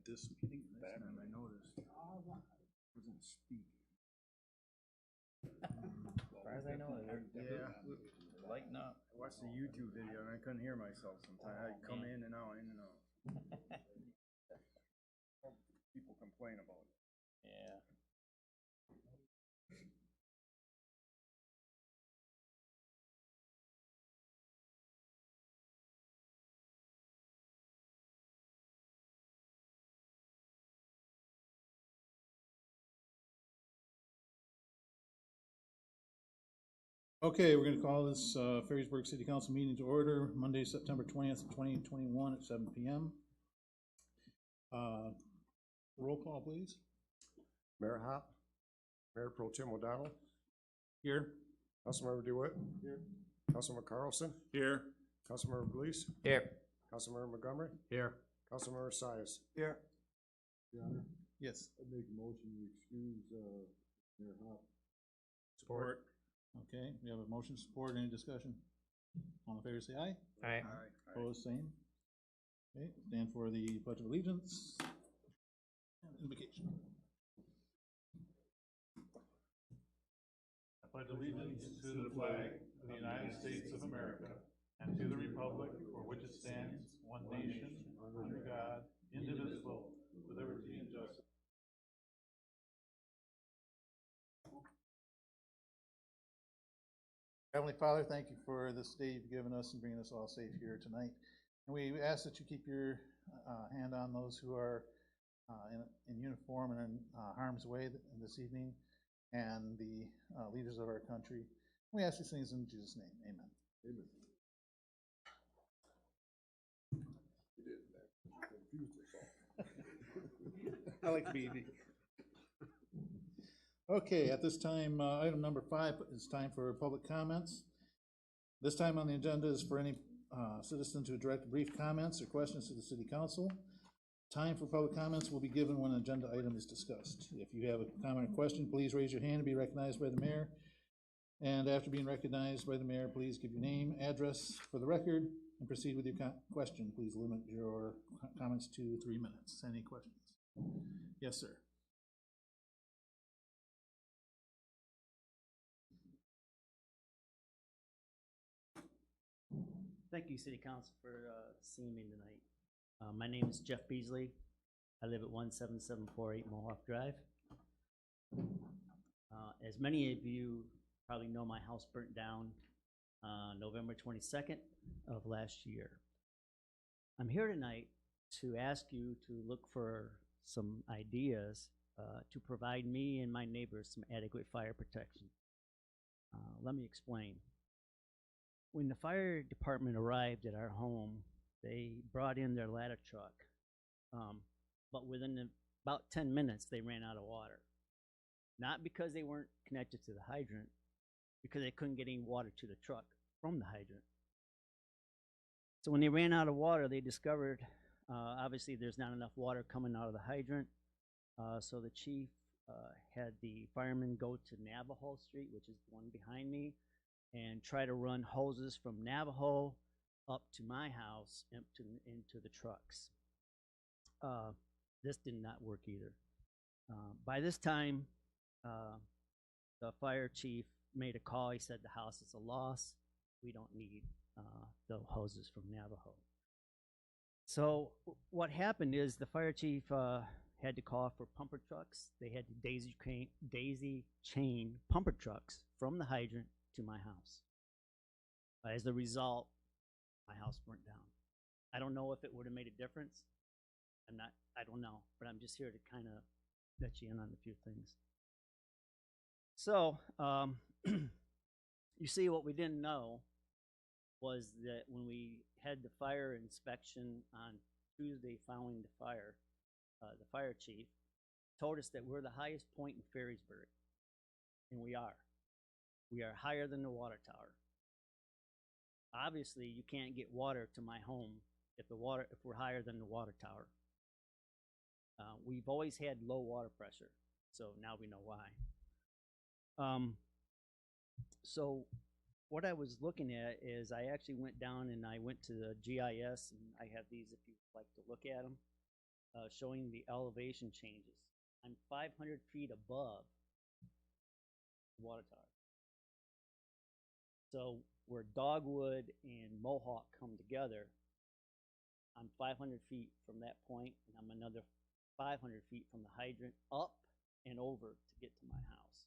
this meeting back. I noticed. Wasn't speaking. As far as I know, Yeah, lighten up. I watched the YouTube video and I couldn't hear myself sometimes. I'd come in and out, in and out. People complain about it. yeah. Okay, we're gonna call this Ferrysburg City Council meeting to order, Monday, September 20th, 2021 at 7 p.m. Roll call, please. Mayor Hop, Mayor Pro Tim O'Donnell, Here. Councilmember DeWitt. Here. Councilmember Carlson, Here. Councilmember Glees, Here. Councilmember Montgomery, Here. Councilmember Sias. Here. Your Honor, Yes. I make a motion to excuse Mayor Hop. Support. Okay, we have a motion, support, any discussion? All in favor, say aye. Aye. Opposed, same. Okay, stand for the Pledge of Allegiance. And invocation. I pledge allegiance to the flag of the United States of America and to the republic for which it stands, one nation, under God, indivisible, with liberty and justice. Heavenly Father, thank you for this day you've given us and bringing us all safe here tonight. And we ask that you keep your hand on those who are in uniform and in harm's way this evening, and the leaders of our country. We ask these things in Jesus' name. Amen. Amen. I like to be easy. Okay, at this time, item number 5 is time for public comments. This time on the agenda is for any citizen to direct brief comments or questions to the City Council. Time for public comments will be given when an agenda item is discussed. If you have a comment or question, please raise your hand and be recognized by the mayor. And after being recognized by the mayor, please give your name, address for the record, and proceed with your question. Please limit your comments to 3 minutes. Any questions? Yes, sir. Thank you, City Council, for seeing me tonight. My name is Jeff Beasley. I live at 17748 Mohawk Drive. As many of you probably know, my house burnt down November 22nd of last year. I'm here tonight to ask you to look for some ideas to provide me and my neighbors some adequate fire protection. Let me explain. When the fire department arrived at our home, they brought in their ladder truck, but within about 10 minutes, they ran out of water. Not because they weren't connected to the hydrant, because they couldn't get any water to the truck from the hydrant. So when they ran out of water, they discovered, obviously there's not enough water coming out of the hydrant, so the chief had the firemen go to Navajo Street, which is the one behind me, and try to run hoses from Navajo up to my house into the trucks. This did not work either. By this time, the fire chief made a call. He said the house is a loss. We don't need the hoses from Navajo. So what happened is the fire chief had to call for pumper trucks. They had to daisy chain pumper trucks from the hydrant to my house. As a result, my house burnt down. I don't know if it would have made a difference. I don't know, but I'm just here to kind of let you in on a few things. So, you see, what we didn't know was that when we had the fire inspection on Tuesday following the fire chief told us that we're the highest point in Ferrysburg, and we are. We are higher than the water tower. Obviously, you can't get water to my home if we're higher than the water tower. We've always had low water pressure, so now we know why. So what I was looking at is I actually went down and I went to the GIS, and I have these if you'd like to look at them. showing the elevation changes. I'm 500 feet above the water tower. So where Dogwood and Mohawk come together, I'm 500 feet from that point, and I'm another 500 feet from the hydrant up and over to get to my house.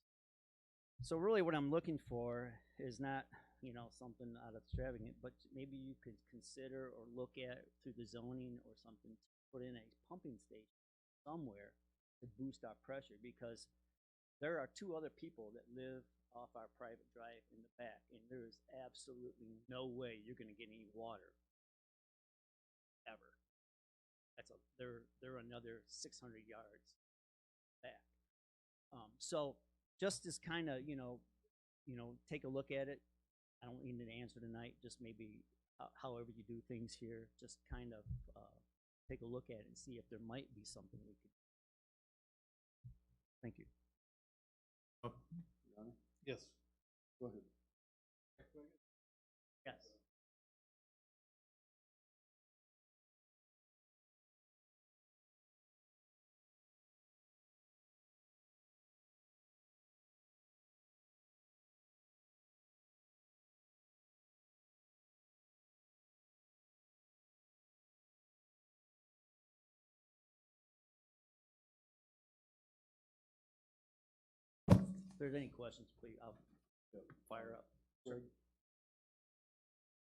So really what I'm looking for is not, you know, something out of extravagant, but maybe you could consider or look at through the zoning or something to put in a pumping station somewhere to boost our pressure, because there are 2 other people that live off our private drive in the back, and there is absolutely no way you're gonna get any water ever. They're another 600 yards back. So just as kind of, take a look at it. I don't need an answer tonight, just maybe however you do things here, just kind of take a look at it and see if there might be something we could do. Thank you. Yes. Go ahead. Yes. If there's any questions, please, I'll fire up. Greg?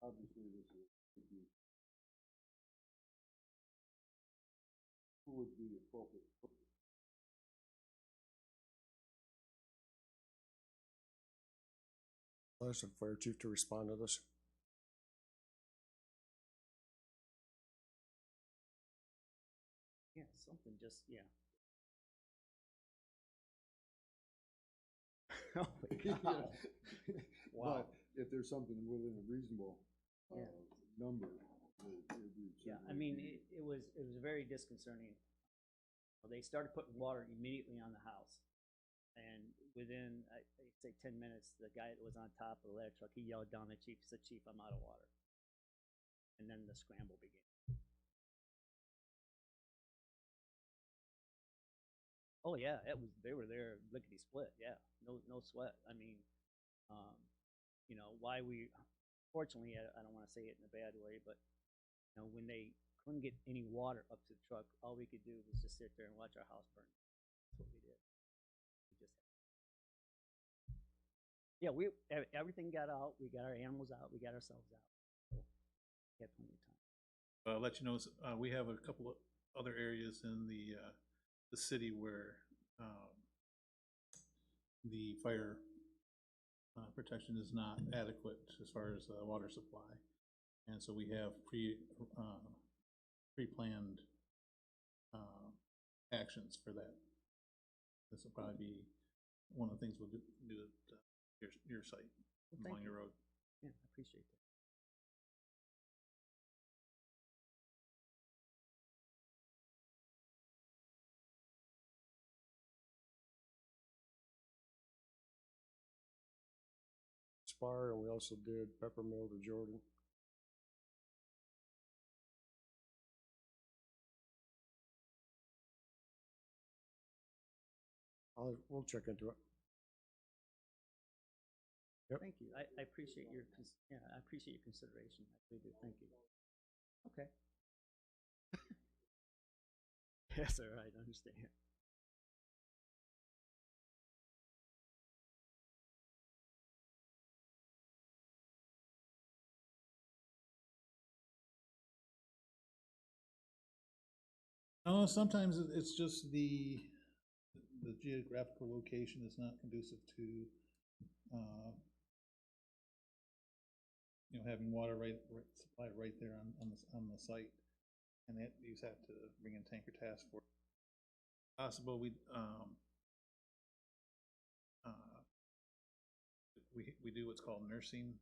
Obviously, this is, who would be appropriate? I'll ask the fire chief to respond to this. Yeah, something just, yeah. Oh my God. Wow. But if there's something within a reasonable Yeah. number, Yeah, I mean, it was very disconcerting. They started putting water immediately on the house, and within I'd say 10 minutes, the guy that was on top of the ladder truck, he yelled down at Chief, he said, "Chief, I'm out of water." And then the scramble began. Oh yeah, they were there lickety split. Yeah, no sweat. I mean, why we fortunately, I don't want to say it in a bad way, but when they couldn't get any water up to the truck, all we could do was just sit there and watch our house burn. That's what we did. Everything got out. We got our animals out. We got ourselves out. So we had plenty of time. I'll let you know, we have a couple of other areas in the city where the fire protection is not adequate as far as water supply. And so we have pre-planned actions for that. This will probably be one of the things we'll do at your site, Well, along your road. Yeah, I appreciate that. Spar, and we also did Peppermill to Jordan. We'll check into it. Yep. Thank you. I appreciate your I appreciate your consideration. I really do. Thank you. Okay. Yes, all right. I understand. Sometimes it's just the geographical location is not conducive to having water supply right there on the site, and that you just have to bring in tanker task force. Possible we do what's called nursing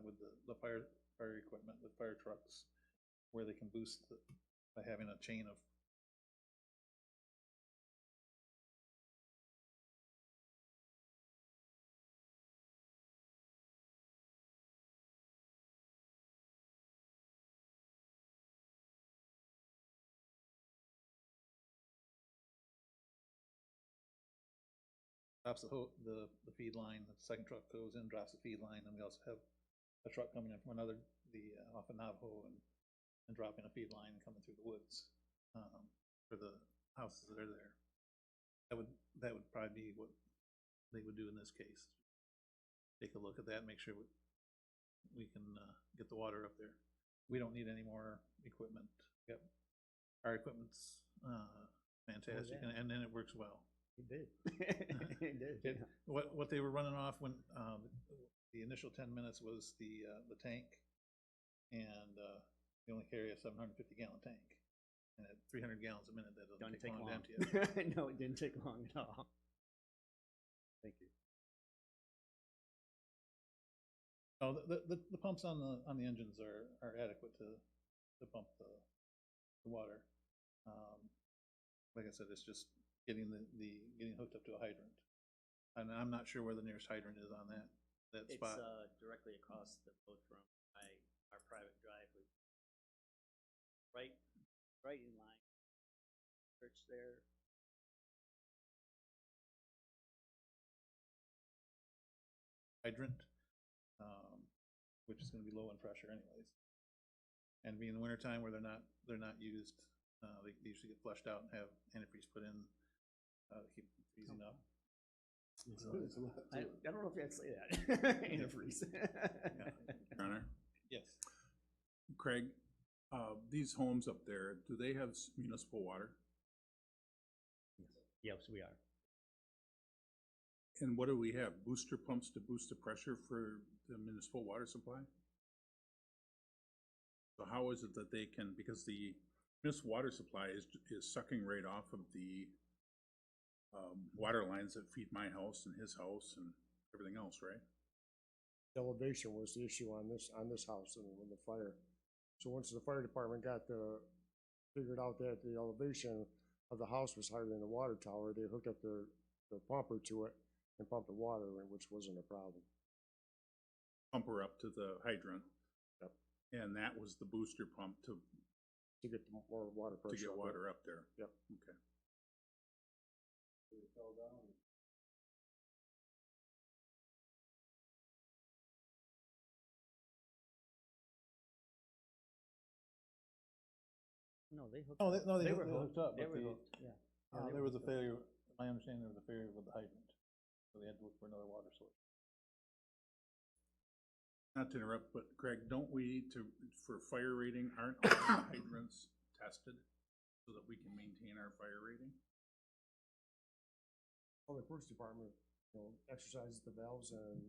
with the fire equipment, with fire trucks, where they can boost by having a chain of drops the feed line, the second truck goes in, drops the feed line, and we also have a truck coming in from off of Navajo and dropping a feed line and coming through the woods, for the houses that are there. That would probably be what they would do in this case. Take a look at that, make sure we can, get the water up there. We don't need any more equipment. Yep. Our equipment's, fantastic, yeah. and then it works well. It did. It did. What they were running off when, the initial 10 minutes was the tank, and, they only carry a 750-gallon tank. And at 300 gallons a minute, that doesn't take long to empty it. No, it didn't take long at all. Thank you. Oh, the pumps on the engines are adequate to pump the water. Like I said, it's just getting getting hooked up to a hydrant. And I'm not sure where the nearest hydrant is on that spot. It's directly across the road from our private driveway. Right in line. Church there. Hydrant, which is gonna be low in pressure anyways. And being the winter time where they're not used, they usually get flushed out and have antifreeze put in, to keep them from freezing up. It's a lot to I it. don't know if I'd say that. Antifreeze. Connor, Yes, Craig, these homes up there, do they have municipal water? Yes, we are. And what do we have? Booster pumps to boost the pressure for the municipal water supply? So how is it that they can, because the municipal water supply is sucking right off of the water lines that feed my house and his house and everything else, right? Elevation was the issue on this house and with the fire. So once the fire department figured out that the elevation of the house was higher than the water tower, they hooked up their pumper to it and pumped the water in, which wasn't a problem. Pump her up to the hydrant. Yep. And that was the booster pump to get more water pressure. get water up there. Yep. Okay. It fell down. No, they hooked. oh, up. they were hooked up, They but were hooked. Yeah. Yeah, they there were was a hooked up. failure, my understanding, there was a failure with the hydrant, so they had to look for another water source. Not to interrupt, but Craig, don't we for fire rating, aren't all the hydrants tested so that we can maintain our fire rating? Well, the first department, exercises the valves and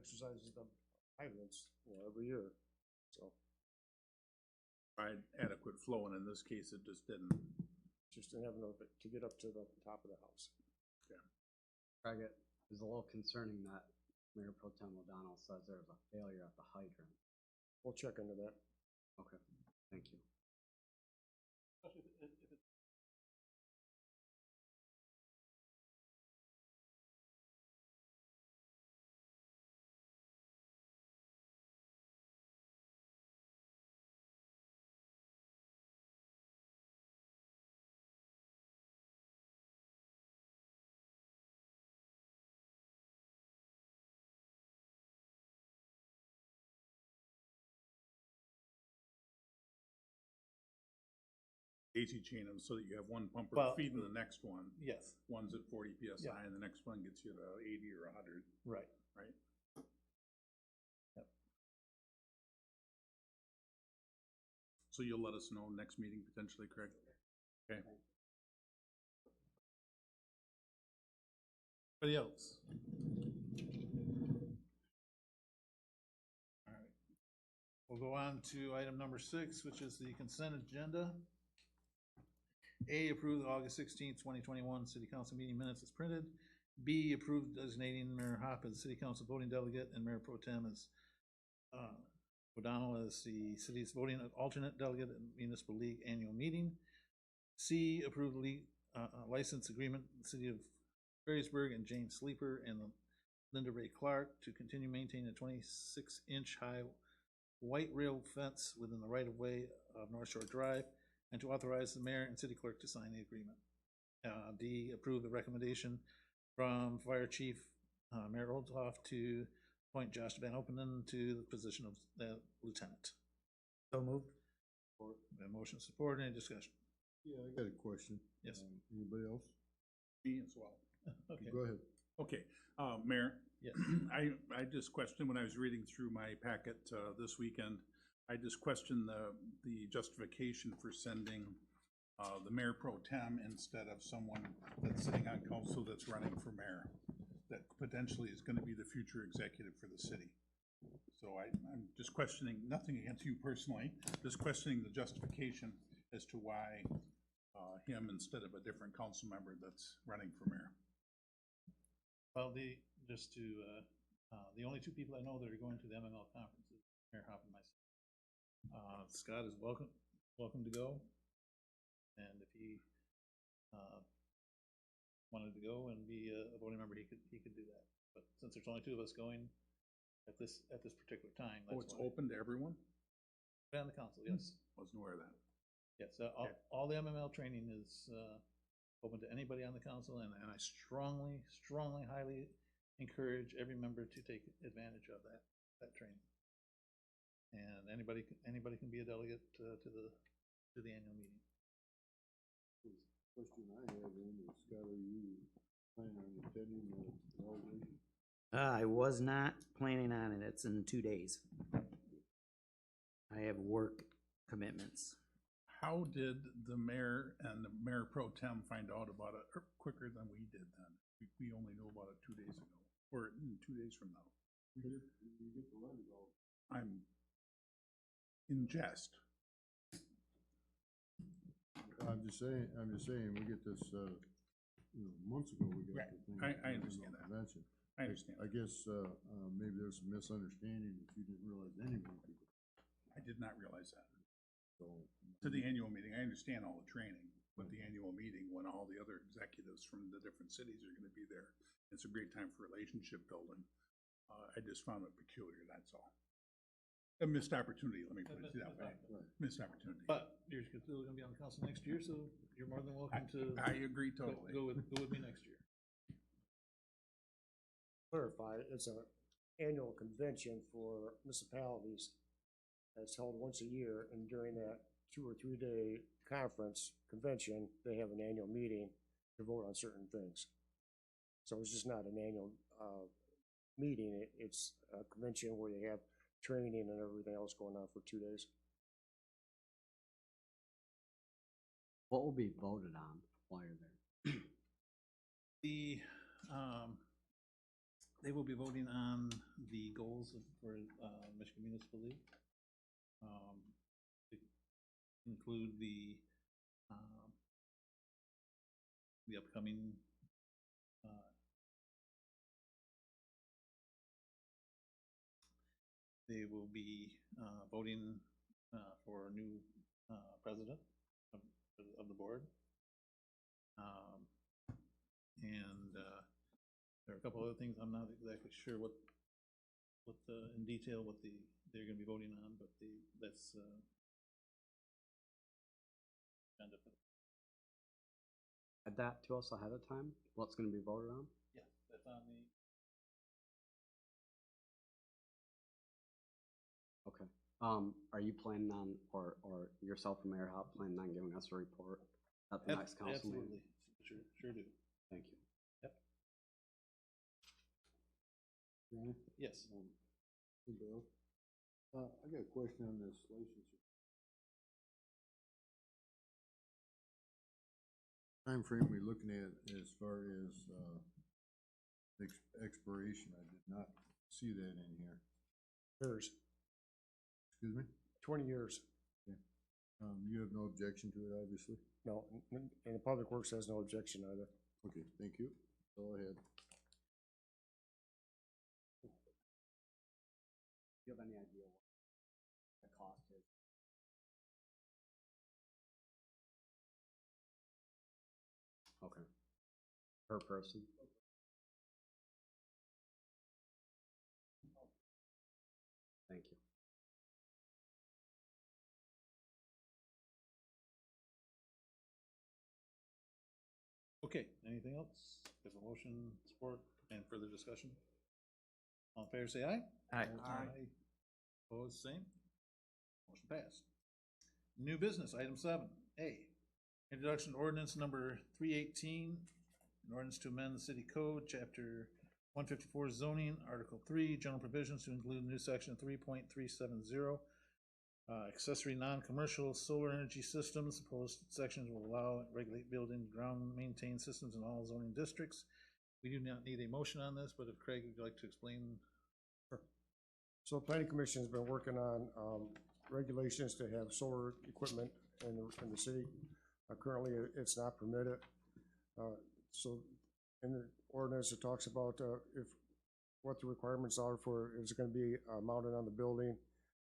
exercises the hydrants, every year, so. Provide adequate flow, and in this case, it just didn't. Just didn't have enough to get up to the top of the house. Craig, it is a little concerning that Mayor Pro Tem O'Donnell says there was a failure at the hydrant. We'll check into that. Okay, thank you. Daisy chain them so that you have one pumper Well, feeding the next one. Yes, One's at 40 PSI Yeah. and the next one gets you to 80 or 100, right. right? Yep. So you'll let us know next meeting potentially, Craig? Okay. Anybody else? All right. We'll go on to item number 6, which is the consent agenda. A, approve the August 16th, 2021 city council meeting minutes as printed. B, approve designating Mayor Hop as city council voting delegate and Mayor Pro Tem as O'Donnell as the city's voting alternate delegate at municipal league annual meeting. C, approve the license agreement with the city of Ferrysburg and James Sleeper and Linda Ray Clark to continue maintaining a 26-inch high white rail fence within the right-of-way of North Shore Drive, and to authorize the mayor and city clerk to sign the agreement. D, approve the recommendation from Fire Chief Mayor Olthoff to appoint Josh Van Openen to the position of the lieutenant. So moved. Got motion support, any discussion? Yeah, I got a question. Yes. Anybody else? Me as well. Okay. Go ahead. Okay, Mayor? Yes. I just questioned when I was reading through my packet this weekend, I just questioned the justification for sending the mayor pro tem instead of someone that's sitting on council that's running for mayor, that potentially is gonna be the future executive for the city. So I'm just questioning, nothing against you personally, just questioning the justification as to why him instead of a different council member that's running for mayor. Well, the only two people I know that are going to the MML conference is Mayor Hopp and myself. Scott is welcome to go. And if he wanted to go and be a voting member, he could do that. But since there's only two of us going at this particular time, Oh, that's it's why. open to everyone? On the council, yes. Wasn't aware of that. Yes, all the MML training is open to anybody on the council, and I strongly, highly encourage every member to take advantage of that training. And anybody can be a delegate to the annual meeting. Question I have then is, Scott, are you planning on attending the evaluation? I was not planning on it. It's in 2 days. I have work commitments. How did the mayor and the mayor pro tem find out about it quicker than we did then? We only knew about it 2 days ago, or 2 days from now. You get the letters all. I'm in jest. I'm just saying, we get this, months ago, we got Right. the thing. I understand that. Convention. I understand. I guess, maybe there's some misunderstanding that you didn't realize anybody could. I did not realize that. So, To the annual meeting, I understand all the training, but the annual meeting, when all the other executives from the different cities are gonna be there, it's a great time for relationship building. I just found it peculiar, that's all. A missed opportunity, let me put it that way. Missed opportunity. But you're still gonna be on the council next year, so you're more than welcome to I agree totally. go with me next year. Clarify, it's an annual convention for municipalities that's held once a year, and during that 2 or 3 day conference convention, they have an annual meeting to vote on certain things. So it's just not an annual meeting, it's a convention where they have training and everything else going on for 2 days. What will be voted on while you're there? They will be voting on the goals for Michigan Municipal League. To include the upcoming they will be voting for a new president of the board. And there are a couple other things I'm not exactly sure what in detail what they're going to be voting on, but that's kind of Add that to us ahead of time, what's gonna be voted on? yeah, that's on the. Okay. Are you planning on, or yourself or Mayor Hopp planning on giving us a report at the next council meeting? Absolutely, sure do. Thank you. Johnny? Yes. Hey, Bill. I got a question on this licensure. Timeframe we looking at as far as, expiration, I did not see that in here. Years, Excuse me? 20 years. You have no objection to it, obviously? No, and the Public Works has no objection either. Okay, thank you. Go ahead. Do you have any idea what the cost is? Okay. Per person? Thank you. Okay, anything else? If a motion, support, and further discussion? All in favor, say aye. Aye. Aye. Opposed, same. Motion passed. New business, item 7A. Introduction ordinance number 318, an ordinance to amend the city code, chapter 154 zoning, article 3, general provisions to include a new section 3.370. Accessory non-commercial solar energy systems. Proposed sections will allow and regulate building ground maintained systems in all zoning districts. We do not need a motion on this, but if Craig would like to explain. So the planning commission's been working on, regulations to have solar equipment in the city. Currently, it's not permitted. So in the ordinance, it talks about, what the requirements are for, if it's gonna be mounted on the building,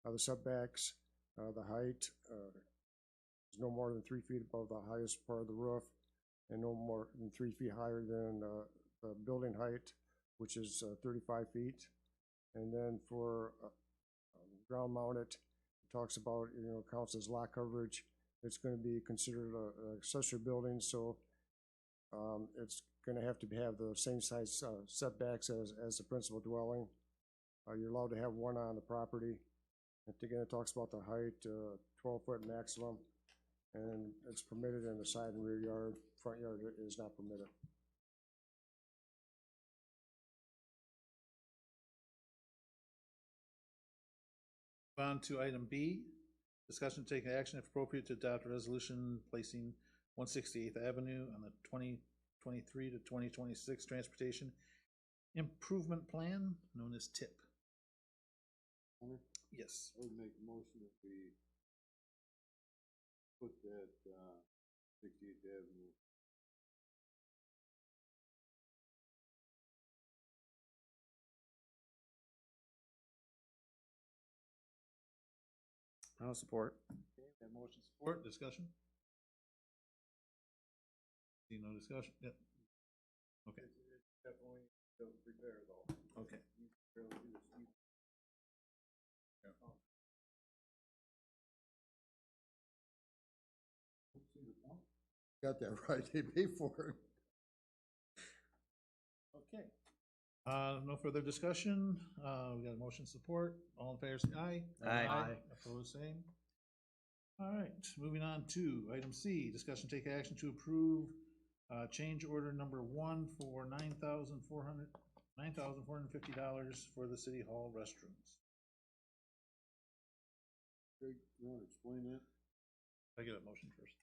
the setbacks, the height, is no more than 3 feet above the highest part of the roof, and no more than 3 feet higher than the building height, which is 35 feet. And then for ground mounted, it talks about, counts as lot coverage. It's going to be considered an accessory building, so it's going to have to have the same size setbacks as the principal dwelling. You're allowed to have one on the property. And again, it talks about the height, 12-foot maximum, and it's permitted in the side and rear yard. Front yard is not permitted. On to item B, discussion to take action if appropriate to adopt a resolution placing 168th Avenue on the 2023 to 2026 Transportation Improvement Plan, known as TIP. Yes. I would make a motion if we put that, 68th Avenue. I'll support. Okay, that motion support, discussion? See no discussion? Yep. Okay. It's definitely still prepared though. Okay. You can really do this. Got that right, they pay for it. Okay. No further discussion. We got a motion support. All in favor, say aye. Aye. Opposed, same. All right, moving on to item C, discussion take action to approve change order number 1 for $9,450 for the city hall restrooms. Craig, you wanna explain that? I get a motion first.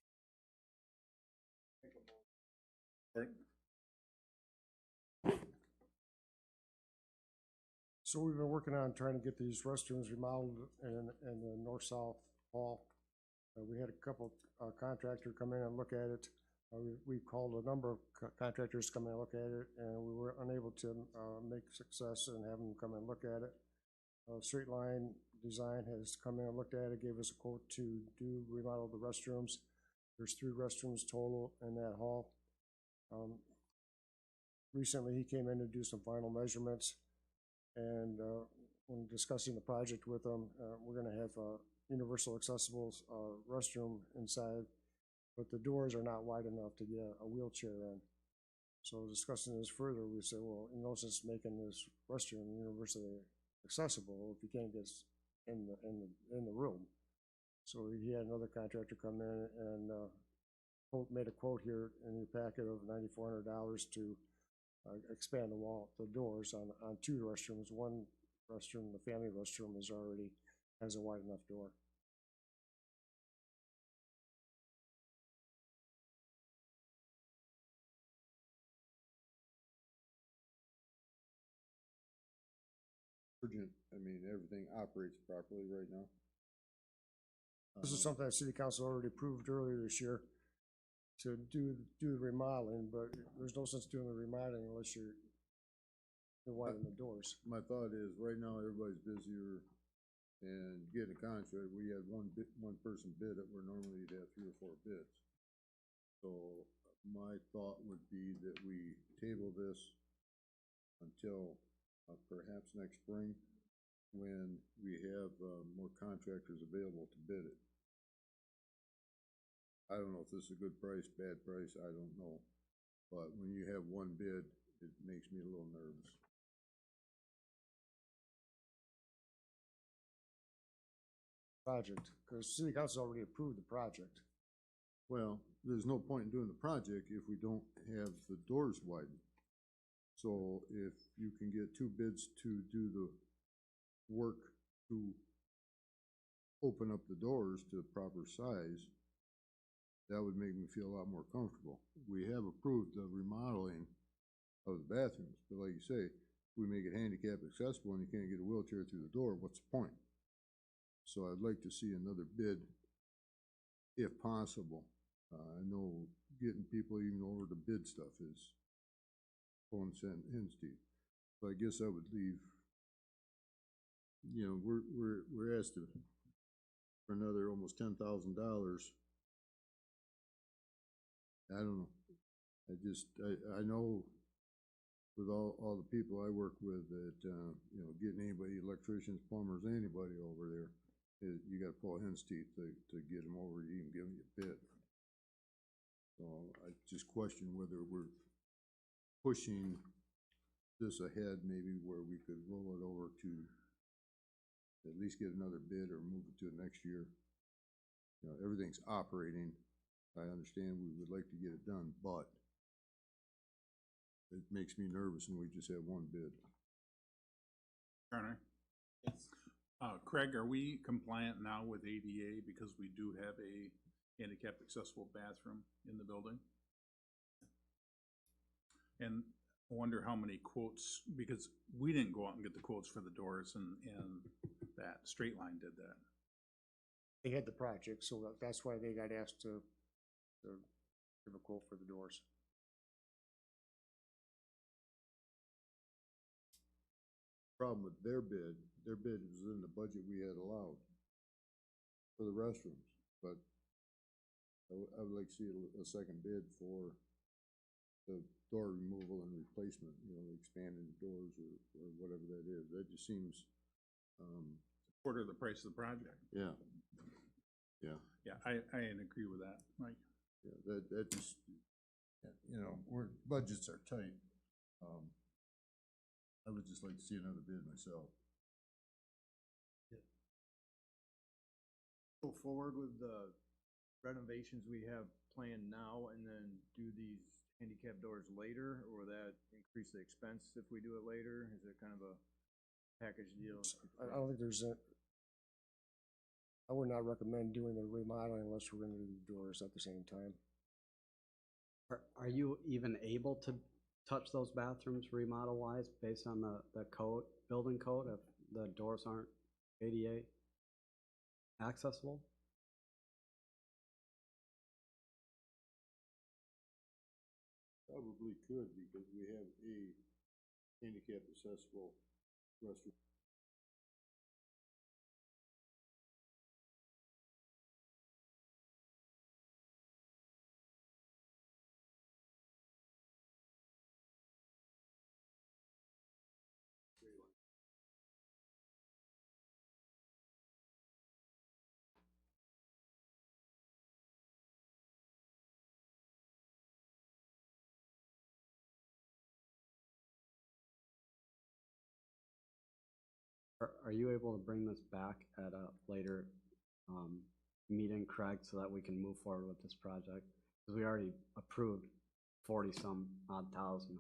So we've been working on trying to get these restrooms remodeled in the north-south hall. We had a couple contractor come in and look at it. We called a number of contractors to come in and look at it, and we were unable to make success and have them come and look at it. Straight Line Design has come in and looked at it, gave us a quote to remodel the restrooms. There's 3 restrooms total in that hall. Recently, he came in to do some final measurements, and when discussing the project with them, we're going to have a universal accessible restroom inside, but the doors are not wide enough to get a wheelchair in. So discussing this further, we said, well, since making this restroom universally accessible, if you can't get in the room. So he had another contractor come in and made a quote here in your packet of $9,400 to expand the doors on 2 restrooms. One restroom, the family restroom, has a wide enough door. Urgent, I mean, everything operates properly right now. This is something that City Council already approved earlier this year to do the remodeling, but there's no sense doing the remodeling unless you're widening the doors. My thought is, right now, everybody's busier and getting a contract, we had one person bid it, where normally you'd have 3 or 4 bids. So my thought would be that we table this until perhaps next spring, when we have more contractors available to bid it. I don't know if this is a good price, bad price, I don't know. but when you have one bid, it makes me a little nervous. Project, because city council already approved the project. Well, there's no point in doing the project if we don't have the doors widened. So if you can get two bids to do the work to open up the doors to the proper size, that would make me feel a lot more comfortable. We have approved the remodeling of the bathrooms, but like you say, we make it handicap accessible and you can't get a wheelchair through the door, what's the point? So I'd like to see another bid if possible. I know getting people even over to bid stuff is pulling hen's teeth. So I guess I would leave, you know, we're asked to, for another almost $10,000. I don't know. I know with all the people I work with that, you know, getting anybody, electricians, plumbers, anybody over there, you gotta pull hen's teeth to get them over, to even give them a bid. So I just question whether we're pushing this ahead, maybe where we could roll it over to at least get another bid or move it to next year. You know, everything's operating. I understand we would like to get it done, but it makes me nervous when we just have one bid. Turner? Yes. Craig, are we compliant now with ADA because we do have a handicapped accessible bathroom in the building? And I wonder how many quotes, because we didn't go out and get the quotes for the doors, and that Straight Line did that. They had the project, so that's why they got asked to give a quote for the doors. Problem with their bid was in the budget we had allowed for the restrooms, but I would like to see a second bid for the door removal and replacement, you know, expanding the doors or whatever that is. That just seems, Quarter of the price of the project. yeah. Yeah. Yeah, I agree with that, Mike. Yeah, that just, you know, budgets are tight. I would just like to see another bid myself. Go forward with the renovations we have planned now and then do these handicap doors later, or that increase the expense if we do it later? Is it kind of a package deal? I don't think there's I would not recommend doing the remodeling unless we're gonna do the doors at the same time. Are you even able to touch those bathrooms remodel wise based on the code, building code, if the doors aren't ADA accessible? Probably could, because we have a handicap accessible restroom. Are you able to bring this back at a later meeting, Craig, so that we can move forward with this project? Because we already approved 40-some odd thousand.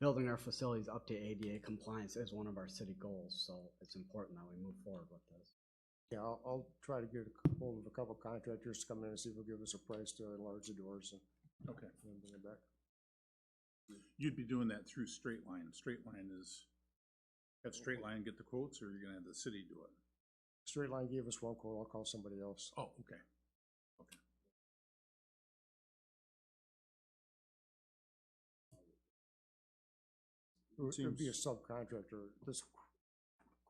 Building our facilities up to ADA compliance is one of our city goals, so it's important that we move forward with this. Yeah, I'll try to get hold of a couple contractors to come in and see if they'll give us a price to enlarge the doors and Okay. then bring it back. You'd be doing that through Straight Line. Straight Line is, have Straight Line get the quotes, or you're gonna have the city do it? Straight Line gave us one quote, I'll call somebody else. Oh, okay. Okay. It would be a subcontractor. This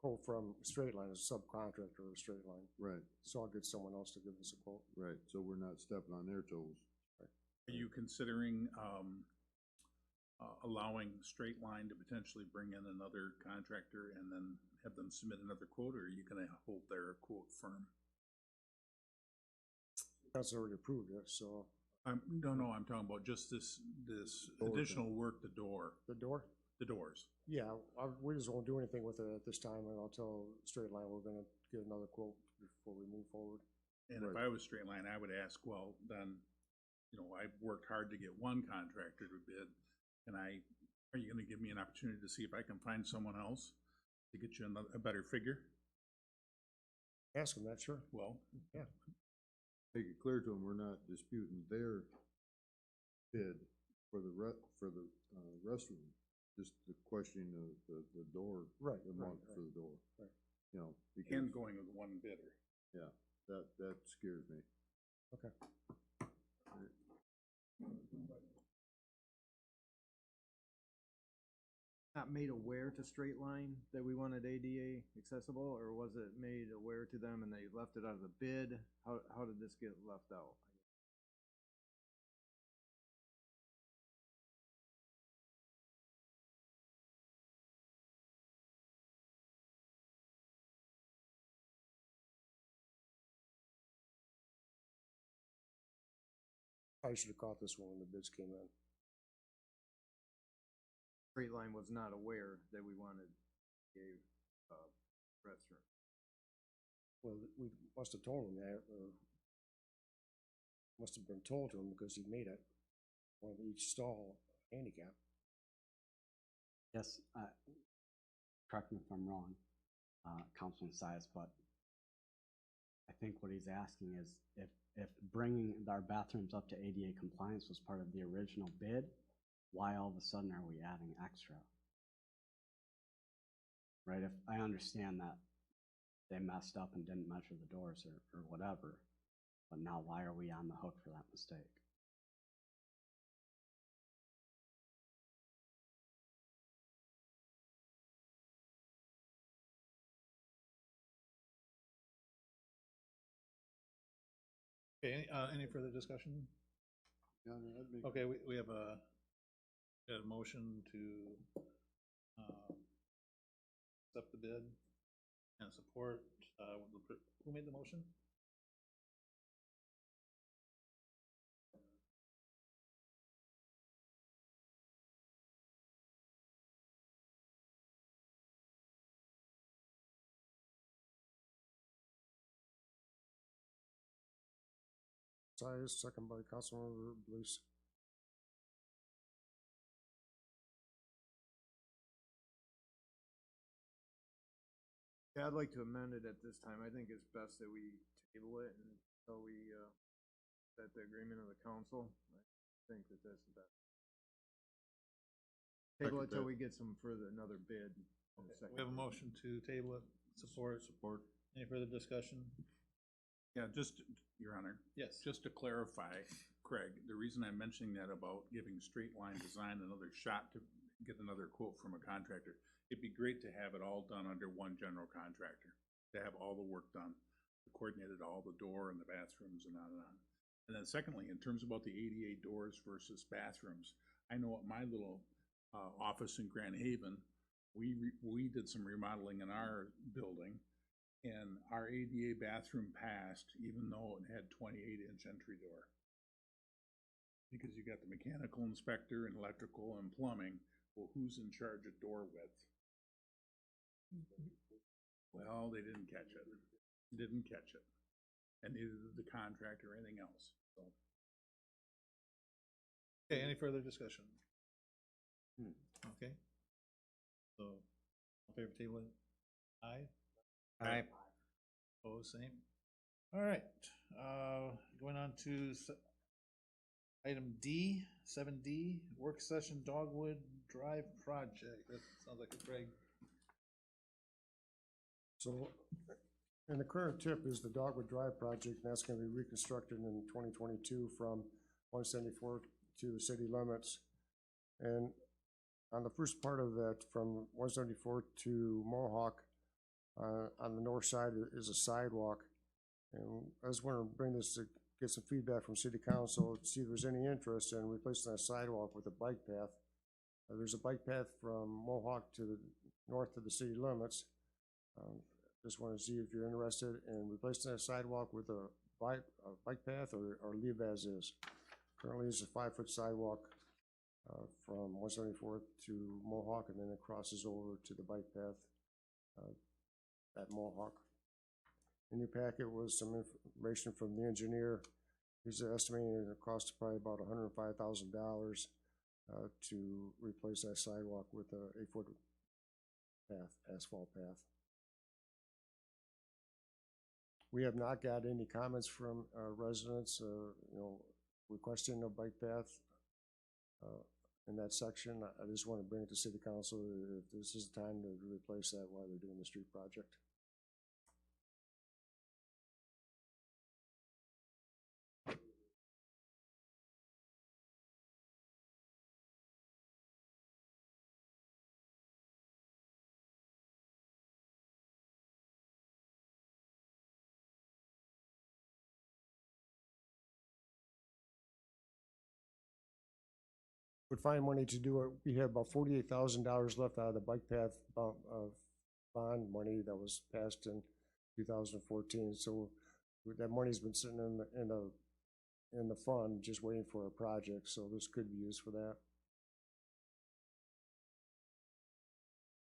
quote from Straight Line is a subcontractor of Straight Line. Right, So I'll get someone else to give us a quote. right, so we're not stepping on their toes. Are you considering allowing Straight Line to potentially bring in another contractor and then have them submit another quote, or are you gonna hold their quote firm? That's already approved it, so No, I'm talking about just this Door additional work, the doors. Yeah, we just won't do anything with it at this time, and I'll tell Straight Line we're gonna get another quote before we move forward. And if I was Straight Line, I would ask, well, then, I've worked hard to get one contractor to bid, and are you gonna give me an opportunity to see if I can find someone else to get you a better figure? Ask them that, sure. Well, Yeah. Make it clear to them, we're not disputing their bid for the restroom, just the question of the door. Right, The right, month right. for the door. Right. Because, and going with one bidder. yeah, that scares me. Okay. Not made aware to Straight Line that we wanted ADA accessible, or was it made aware to them and they left it out of the bid? How did this get left out? I should have caught this one when the bids came in. Straight Line was not aware that we wanted a restroom. Well, we must have told him that, or must have been told to him because he made it, one of each stall handicap. Yes, correct me if I'm wrong, Councilman Size, but I think what he's asking is if bringing our bathrooms up to ADA compliance was part of the original bid, why all of a sudden are we adding extra? Right, if I understand that they messed up and didn't measure the doors or whatever, but now why are we on the hook for that mistake? Okay, any further discussion? Yeah, I'd make. Okay, we have a motion to, accept the bid and support, who made the motion? Size, second by Councilmember Bliss. Yeah, I'd like to amend it at this time. I think it's best that we table it until we, set the agreement of the council. I think that that's the best. Table it till we get another bid. on the second We have a bid. motion to table it, support. Any further discussion? Yeah, just, Your Honor, Yes. just to clarify, Craig, the reason I'm mentioning that about giving Straight Line Design another shot to get another quote from a contractor, it'd be great to have it all done under one general contractor, to have all the work done, coordinated all the door and the bathrooms and on and on. And then secondly, in terms about the ADA doors versus bathrooms, I know at my little office in Grand Haven, we did some remodeling in our building, and our ADA bathroom passed even though it had 28-inch entry door. Because you got the mechanical inspector and electrical and plumbing, well, who's in charge of door width? Well, they didn't catch it, and neither did the contractor or anything else, so. Okay, any further discussion? Okay. So, in favor of table, aye? Aye. Opposed, same. All right, going on to item D, 7D, work session Dogwood Drive project. That sounds like a Craig. So, and the current tip is the Dogwood Drive project, and that's gonna be reconstructed in 2022 from 174 to the city limits. And on the first part of that, from 174 to Mohawk, on the north side is a sidewalk. And I just wanna bring this to get some feedback from city council, to see if there's any interest in replacing that sidewalk with a bike path. There's a bike path from Mohawk to the north of the city limits. Just want to see if you're interested in replacing that sidewalk with a bike path or leave as is. Currently, it's a 5-foot sidewalk from 174th to Mohawk, and then it crosses over to the bike path at Mohawk. In your packet was some information from the engineer. He's estimating the cost of probably about $105,000 to replace that sidewalk with a 8-foot path, asphalt path. We have not got any comments from residents, requesting a bike path in that section. I just want to bring it to City Council if this is the time to replace that while they're doing the street project. Would find money to do it. We have about $48,000 left out of the bike path bond money that was passed in 2014. So that money's been sitting in the fund, just waiting for a project. So this could be used for that.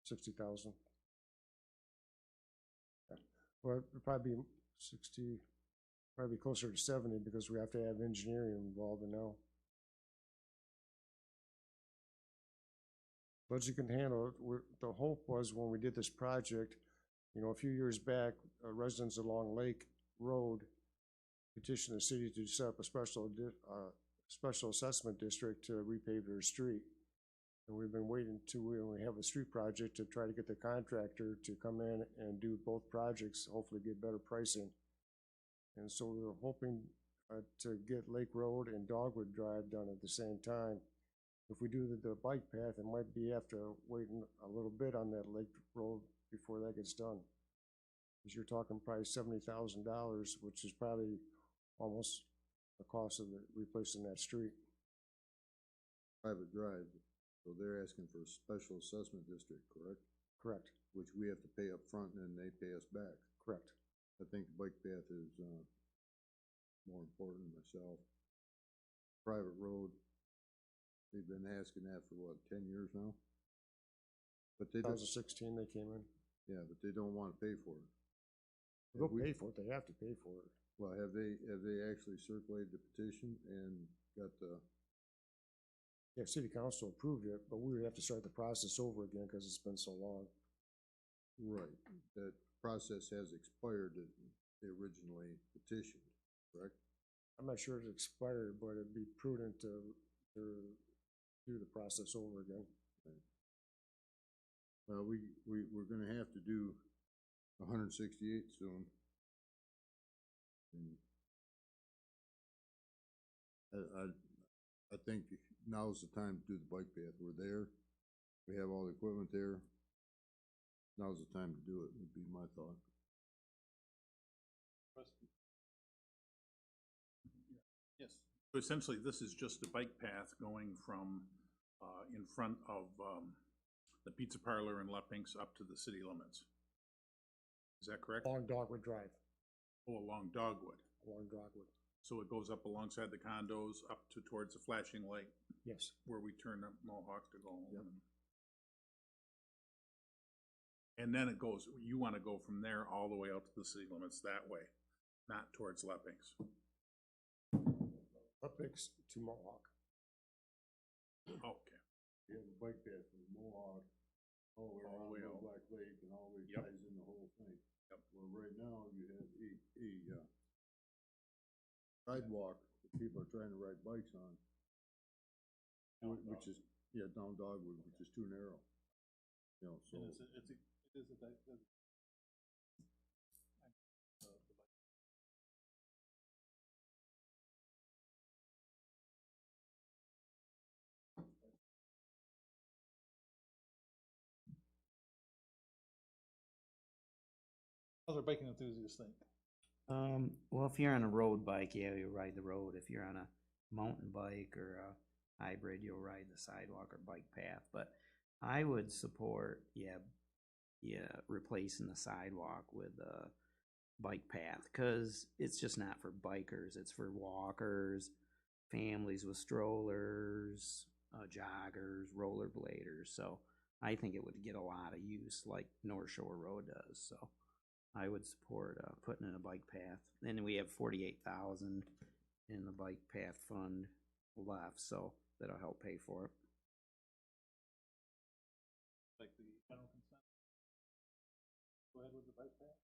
60,000. Yeah. Well, it'd probably be 60, probably closer to 70 because we have to have engineering involved now. But you can handle it. The hope was when we did this project, a few years back, residents along Lake Road petitioned the city to set up a special assessment district to repave their street. And we've been waiting when we have a street project to try to get the contractor to come in and do both projects, hopefully get better pricing. And so we were hoping to get Lake Road and Dogwood Drive done at the same time. If we do the bike path, it might be after waiting a little bit on that Lake Road before that gets done. Because you're talking probably $70,000, which is probably almost the cost of replacing that street. Private drive, so they're asking for a special assessment district, correct? Correct. Which we have to pay up front and then they pay us back. Correct. I think the bike path is more important myself. Private road, they've been asking that for what, 10 years now? But they 2016 they came in. Yeah, but they don't want to pay for it. They'll pay for it. They have to pay for it. Well, have they actually circulated the petition and got the? Yeah, City Council approved it, but we would have to start the process over again because it's been so long. Right, that process has expired that they originally petitioned, correct? I'm not sure it's expired, but it'd be prudent to do the process over again. Right. Well, we're gonna have to do 168 soon. And I think now's the time to do the bike path. We're there. We have all the equipment there. Now's the time to do it, would be my thought. Yes. So essentially, this is just a bike path going from in front of the pizza parlor in Leppinks up to the city limits. Is that correct? Along Dogwood Drive. Oh, along Dogwood. Along Dogwood. So it goes up alongside the condos up to towards the flashing light Yes. where we turn up Mohawk to go home. Yep. And then it goes, you want to go from there all the way out to the city limits that way, not towards Leppinks. Leppinks to Mohawk. Okay. You have a bike path from Mohawk all the way All the around way Little out. Black Lake and all the way Yep. ties in the whole thing. Yep. Well, right now you have a sidewalk that people are trying to ride bikes on. Which is, down Dogwood, which is too narrow. So. It is a how's our biking enthusiasts think? Well, if you're on a road bike, yeah, you ride the road. If you're on a mountain bike or a hybrid, you'll ride the sidewalk or bike path. But I would support, replacing the sidewalk with a bike path because it's just not for bikers. It's for walkers, families with strollers, joggers, rollerbladers. So I think it would get a lot of use like North Shore Road does. So I would support putting in a bike path. And we have 48,000 in the bike path fund left, so that'll help pay for it. Like the general consent? Go ahead with the bike path.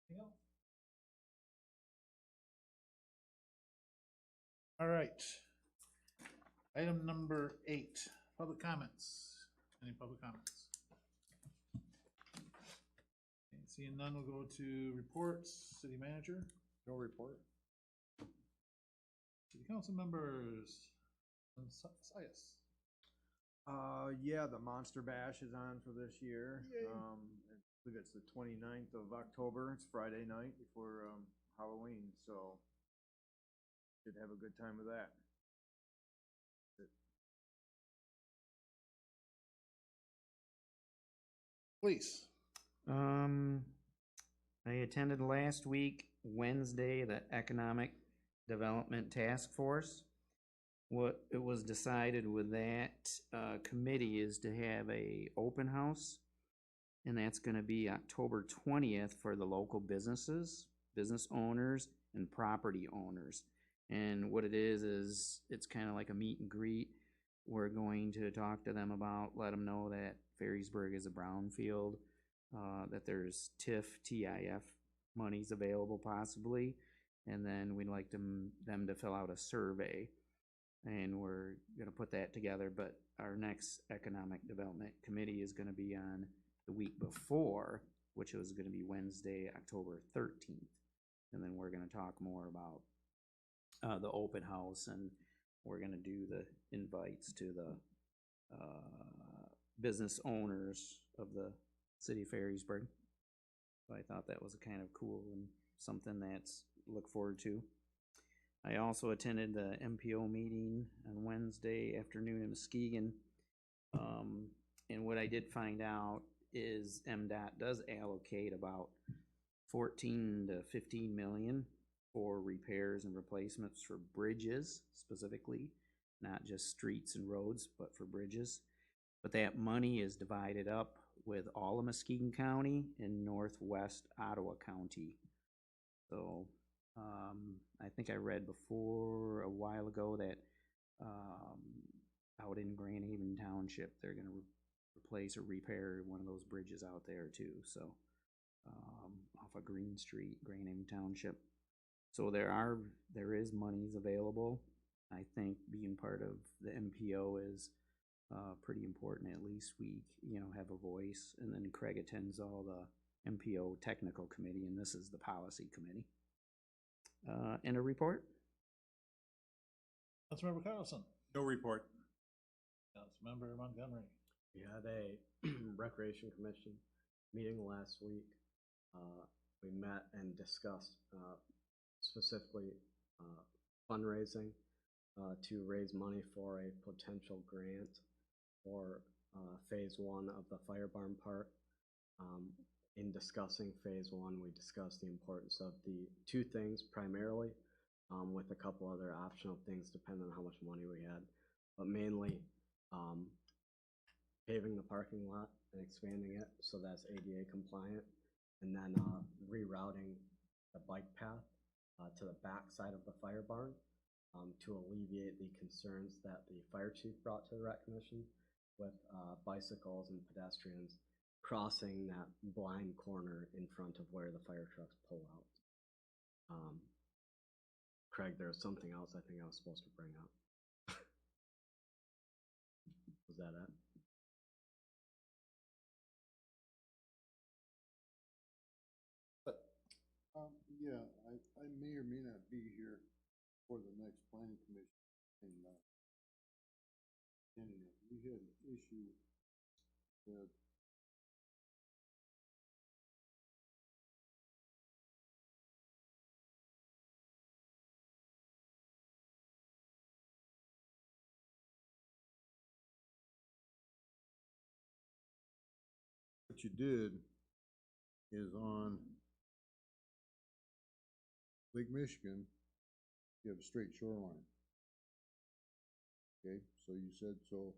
Anything else? All right. Item number 8, public comments. Any public comments? Okay, seeing none, we'll go to reports. City manager, No report? city council members. Sias. Yeah, the Monster Bash is on for this year. Yay. I believe it's the 29th of October. It's Friday night before, Halloween, so should have a good time with that. Please. I attended last week, Wednesday, the Economic Development Task Force. What it was decided with that committee is to have a open house, and that's gonna be October 20th for the local businesses, business owners, and property owners. And what it is it's kind of like a meet and greet. We're going to talk to them about, let them know that Ferrysburg is a brownfield, that there's TIF monies available possibly, and then we'd like them to fill out a survey. And we're gonna put that together, but our next Economic Development Committee is gonna be on the week before, which was gonna be Wednesday, October 13th. And then we're gonna talk more about the open house, and we're gonna do the invites to the business owners of the city of Ferrysburg. So I thought that was a kind of cool and something that's look forward to. I also attended the MPO meeting on Wednesday afternoon in Muskegon. And what I did find out is MDOT does allocate about 14 to 15 million for repairs and replacements for bridges specifically, not just streets and roads, but for bridges. But that money is divided up with all of Muskegon County and Northwest Ottawa County. So I think I read before a while ago that out in Grand Haven Township, they're going to replace or repair one of those bridges out there too. So off of Green Street, Grand Haven Township. So there is monies available. I think being part of the MPO is pretty important. At least we, have a voice. And then Craig attends all the MPO technical committee, and this is the policy committee. And a report? Councilmember Carlson. No report. Councilmember Montgomery. We had a Recreation Commission meeting last week. We met and discussed specifically fundraising to raise money for a potential grant for phase 1 of the fire barn park. In discussing phase 1, we discussed the importance of the two things primarily, with a couple other optional things depending on how much money we had, but mainly paving the parking lot and expanding it so that's ADA compliant, and then rerouting the bike path to the back side of the fire barn to alleviate the concerns that the fire chief brought to the rec commission with bicycles and pedestrians crossing that blind corner in front of where the fire trucks pull out. Craig, there was something else I think I was supposed to bring up. Was that it? Yeah, I may or may not be here for the next planning commission. And we had an issue with you did is on Lake Michigan, you have a straight shoreline. Okay, so you said, so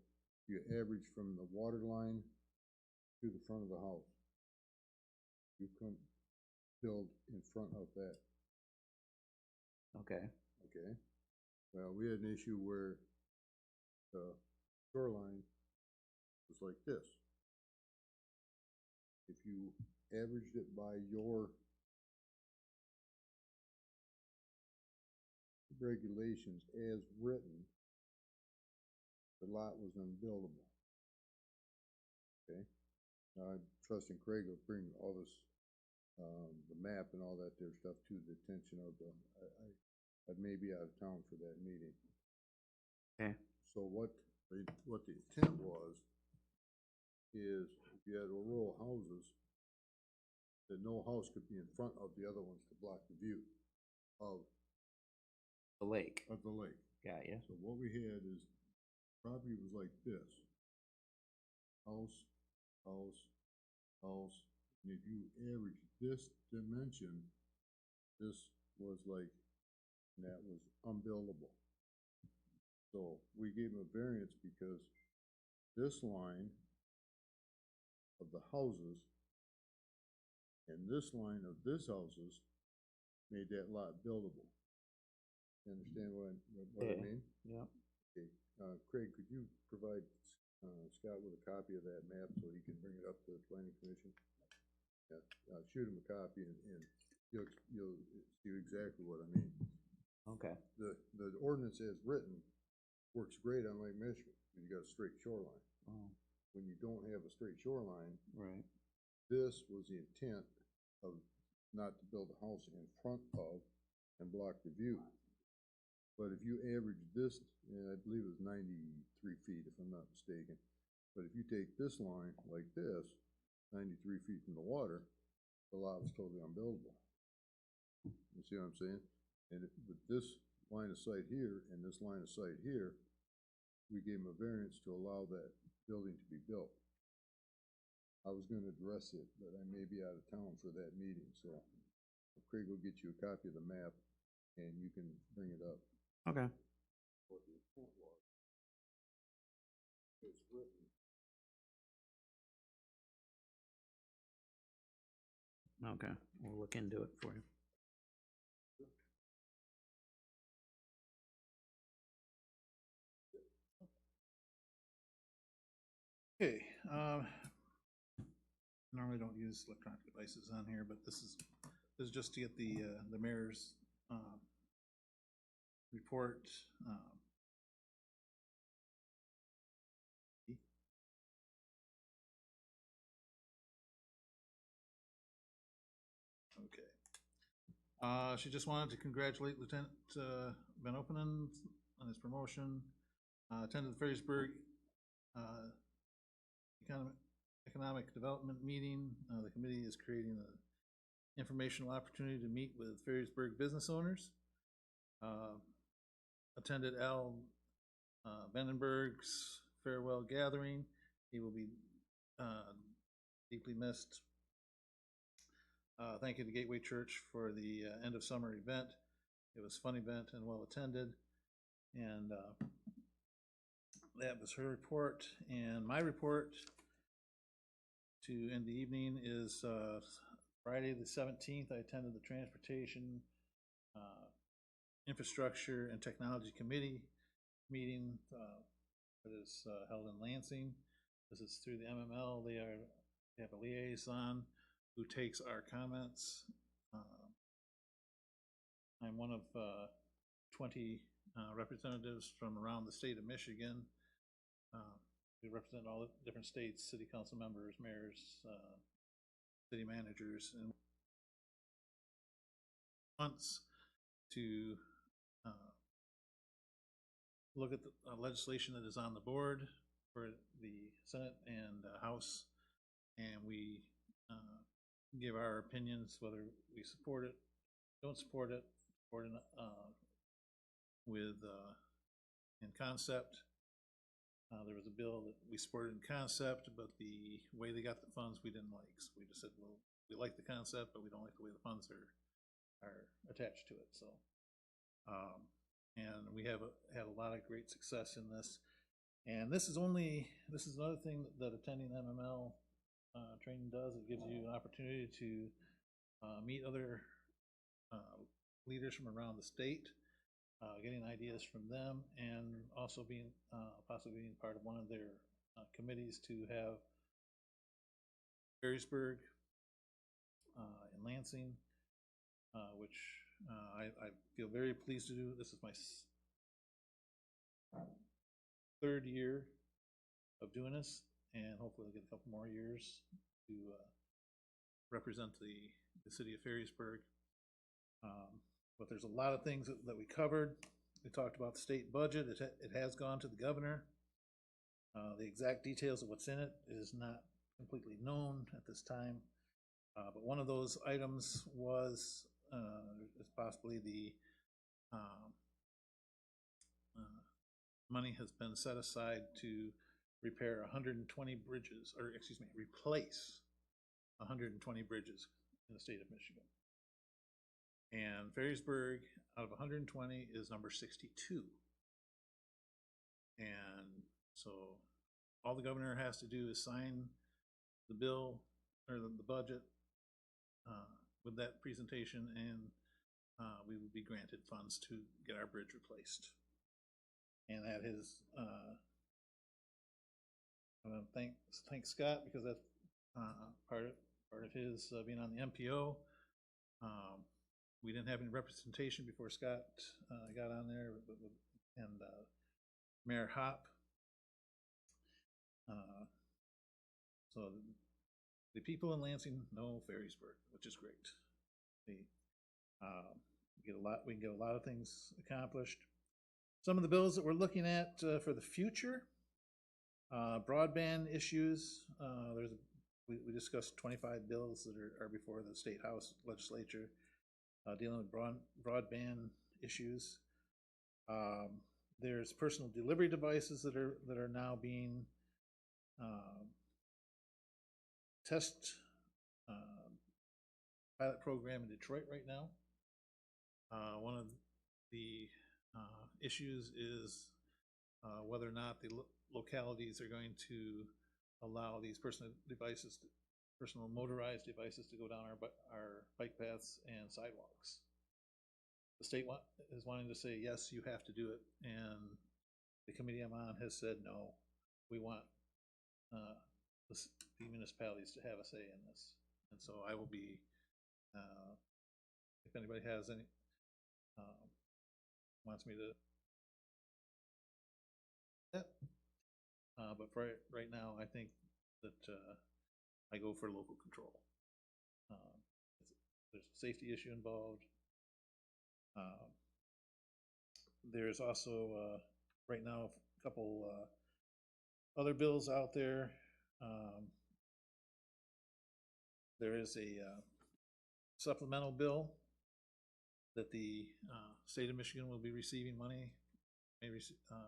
you average from the water line to the front of the house. You couldn't build in front of that. Okay. Okay, well, we had an issue where the shoreline was like this. If you averaged it by your regulations as written, the lot was unbuildable. Okay, now I'm trusting Craig will bring all this, the map and all that there stuff to the attention of the, I may be out of town for that meeting. Okay. So what the intent was is if you had a row of houses, that no house could be in front of the other ones to block the view of The lake. the lake. Got ya. So what we had is, property was like this. House, house, house, and if you average this dimension, this was like, and that was unbuildable. So we gave him a variance because this line of the houses and this line of this houses made that lot buildable. You understand what I Yeah. mean? Yeah. Okay, Craig, could you provide, Scott with a copy of that map so he can bring it up to the planning commission? Yeah, shoot him a copy and you'll see exactly what I mean. Okay. The ordinance as written works great on Lake Michigan, because you got a straight shoreline. Oh, When you don't have a straight shoreline, right. this was the intent of not to build a house in front of and block the view. But if you average this, and I believe it was 93 feet if I'm not mistaken, but if you take this line like this, 93 feet from the water, the lot was totally unbuildable. You see what I'm saying? And with this line of sight here and this line of sight here, we gave him a variance to allow that building to be built. I was gonna address it, but I may be out of town for that meeting, so Craig will get you a copy of the map and you can bring it up. Okay. What the intent was. It's written. Okay. We'll look into it for you. Okay, normally don't use electronic devices on here, but this is just to get the mayor's, report. Okay. She just wanted to congratulate Lieutenant, Van Openen on his promotion. Attended the Ferrysburg, economic development meeting. The committee is creating an informational opportunity to meet with Ferrysburg business owners. Attended Al Vandenberg's farewell gathering. He will be deeply missed. Thank you to Gateway Church for the end of summer event. It was a fun event and well attended. And that was her report. And my report to end the evening is Friday the 17th. I attended the Transportation, Infrastructure and Technology Committee meeting that is held in Lansing. This is through the MML. They have a liaison who takes our comments. I'm one of 20 representatives from around the state of Michigan. We represent all the different states, city council members, mayors, city managers, and wants to look at the legislation that is on the board for the Senate and House, and we give our opinions, whether we support it, don't support it, support it with in concept. There was a bill that we supported in concept, but the way they got the funds, we didn't like. So we just said, well, we like the concept, but we don't like the way the funds are attached to it, so. And we have had a lot of great success in this. And this is another thing that attending MML training does. It gives you an opportunity to meet other leaders from around the state, getting ideas from them, and also being possibly being part of one of their committees to have Ferrysburg and Lansing, which I feel very pleased to do. This is my third year of doing this, and hopefully I'll get a couple more years to represent the city of Ferrysburg. But there's a lot of things that we covered. We talked about the state budget. It has gone to the governor. The exact details of what's in it is not completely known at this time. But one of those items was is possibly the money has been set aside to repair 120 bridges, or excuse me, replace 120 bridges in the state of Michigan. And Ferrysburg, out of 120, is number 62. And so all the governor has to do is sign the bill or the budget with that presentation, and we will be granted funds to get our bridge replaced. And that is, I want to thank Scott, because that's part of his being on the MPO. We didn't have any representation before Scott got on there, and Mayor Hopp. So the people in Lansing know Ferrysburg, which is great. We can get a lot of things accomplished. Some of the bills that we're looking at for the future, broadband issues. We discussed 25 bills that are before the State House legislature dealing with broadband issues. There's personal delivery devices that are now being test pilot program in Detroit right now. One of the issues is whether or not the localities are going to allow these personal motorized devices to go down our bike paths and sidewalks. The state is wanting to say, yes, you have to do it, and the committee I'm on has said, no, we want the municipalities to have a say in this. And so I will be, if anybody has any, wants me to, but for right now, I think that I go for local control. There's a safety issue involved. There's also right now a couple other bills out there. There is a supplemental bill that the state of Michigan will be receiving money, maybe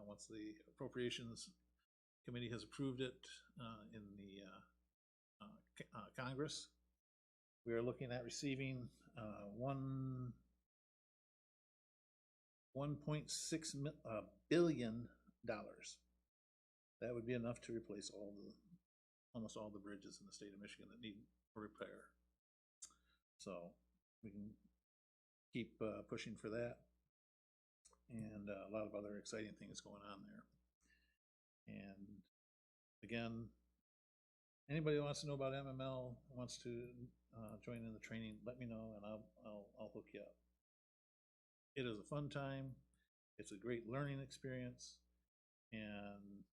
once the appropriations committee has approved it in the Congress. We are looking at receiving $1.6 billion. That would be enough to replace almost all the bridges in the state of Michigan that need a repair. So we can keep pushing for that, and a lot of other exciting things going on there. And again, anybody who wants to know about MML, wants to join in the training, let me know, and I'll hook you up. It is a fun time. It's a great learning experience, and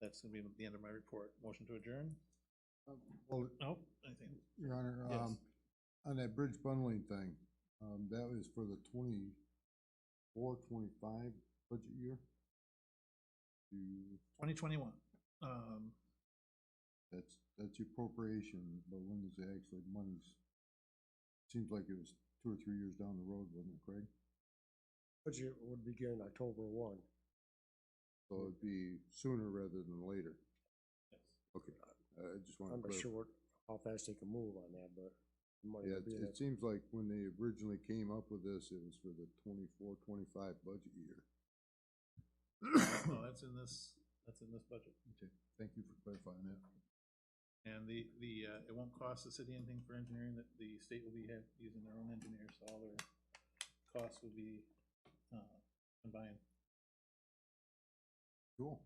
that's going to be the end of my report. Motion to adjourn? Well, Oh, anything? Your Honor, Yes. on that bridge bundling thing, that was for the 24-25 budget year? 2021. That's your appropriation, but when is the actual money's? Seems like it was 2 or 3 years down the road, wasn't it, Craig? Budget would begin October 1. So it'd be sooner rather than later. Yes. Okay, I just want I'm to not clarify. sure how fast they can move on that, but the money Yeah, will be in it it. seems like when they originally came up with this, it was for the 24-25 budget year. No, that's in this budget. Okay, thank you for clarifying that. And it won't cost the city anything for engineering, that the state will be using their own engineers, so all their costs will be, combined, Cool.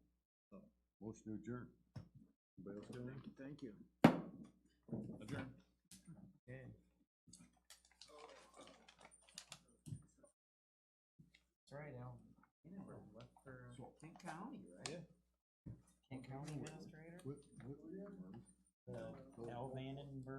so, Motion to adjourn. Anybody else got anything? Thank you. adjourn. Okay. That's right, Al. You never left for Kent County, right? Yeah. Kent County Administrator? What were you at, Marty? Al Vandenberg.